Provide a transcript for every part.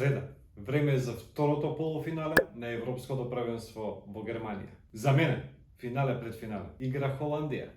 среда. Време е за второто полуфинале на Европското првенство во Германија. За мене, финале пред финале, игра Холандија.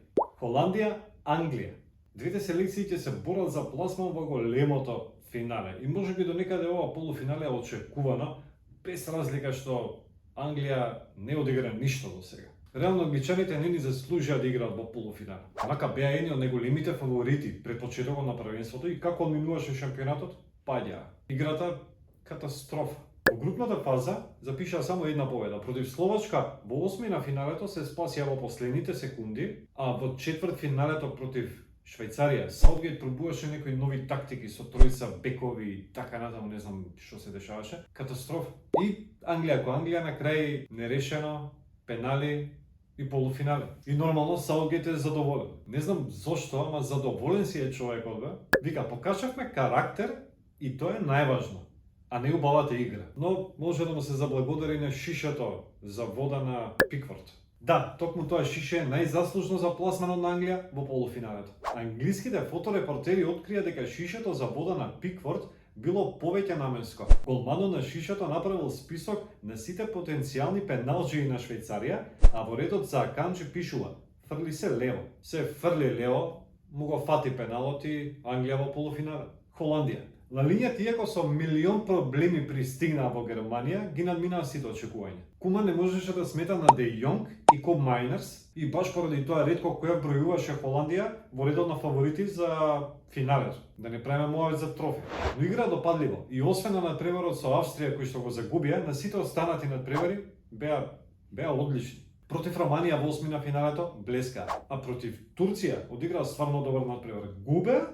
Холандија, Англија. Двете селекции ќе се борат за пласман во големото финале. И можеби до некаде ова полуфинале е очекувано, без разлика што Англија не одигра ништо до сега. Реално англичаните не ни заслужија да играат во полуфинале. Мака беа едни од најголемите фаворити пред почетокот на првенството и како одминуваше шампионатот, паѓаа. Играта катастрофа. Во групната фаза запишаа само една победа против Словачка. Во осми на финалето се спасија во последните секунди, а во четврт финалето против Швајцарија Саутгейт пробуваше некои нови тактики со тројца бекови и така натаму, не знам што се дешаваше. Катастрофа. И Англија на крај нерешено, пенали и полуфинале. И нормално Саутгейт е задоволен. Не знам зошто, ама задоволен си е човекот, бе. Вика, покажавме карактер и тоа е најважно, а не убавата игра. Но може да му се заблагодари на шишето за вода на Пикфорд. Да, токму тоа шише е најзаслужно за пласманот на Англија во полуфиналето. Англиските фоторепортери открија дека шишето за вода на Пикфорд било повеќе наменско. Голманот на шишето направил список на сите потенцијални пеналџии на Швајцарија, а во редот за аканџи пишува: фрли се лево. Се фрли лево, му го фати пеналот и Англија во полуфинале. Холандија. На линијата, иако со милион проблеми пристигнаа во Германија, ги надминаа сите очекувања. Куман не можеше да смета на Де Јонг и Коб Мајнерс и баш поради тоа ретко која бројуваше Холандија во редот на фаворити за финалето. Да не правиме муавет за трофеј. Но игра допадливо и освен на надпреварот со Австрија кој што го загубија, на сите останати надпревари беа одлични. Против Романија во осми на финалето блеска, а против Турција одиграа стварно добар надпревар. Губеа,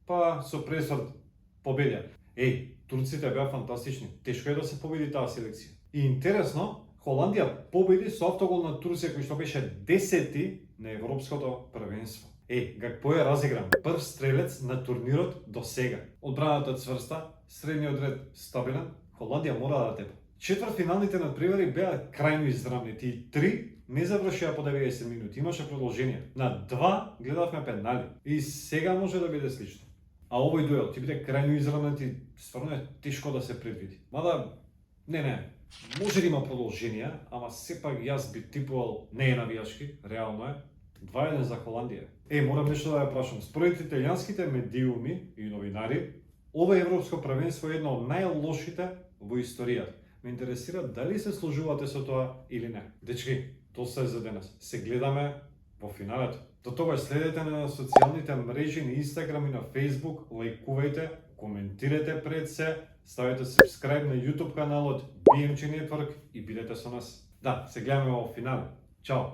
па со пресврт победија. Турците беа фантастични. Тешко е да се победи таа селекција. И интересно, Холандија победи со автогол на Турција кој што беше 10-ти на Европското првенство. Гакпо е разигран. Прв стрелец на турнирот до сега. Одбраната цврста, средниот ред стабилен, Холандија мора да тепа. Четвртфиналните надпревари беа крајно издрабнети и 3 не завршија по 90 минути. Имаше продолжение. На 2 гледавме пенали. И сега може да биде слично. А овој дуел ќе биде крајно изравнет и стварно е тешко да се предвиди. Мада, може да има продолженија, ама сепак јас би типувал, не е навијачки, реално е, 2-1 за Холандија. Морам нешто да ја прашам. Според италијанските медиуми и новинари, ова европско првенство е едно од најлошите во историјата. Ме интересира дали се сложувате со тоа или не. Дечки, доста е за денес. Се гледаме во финалето. До тогаш следете на социјалните мрежи на Инстаграм и на Фейсбук, лајкувајте, коментирате пред се, ставете subscribe на YouTube каналот BMG Network и бидете со нас. Да, се гледаме во финале. Чао!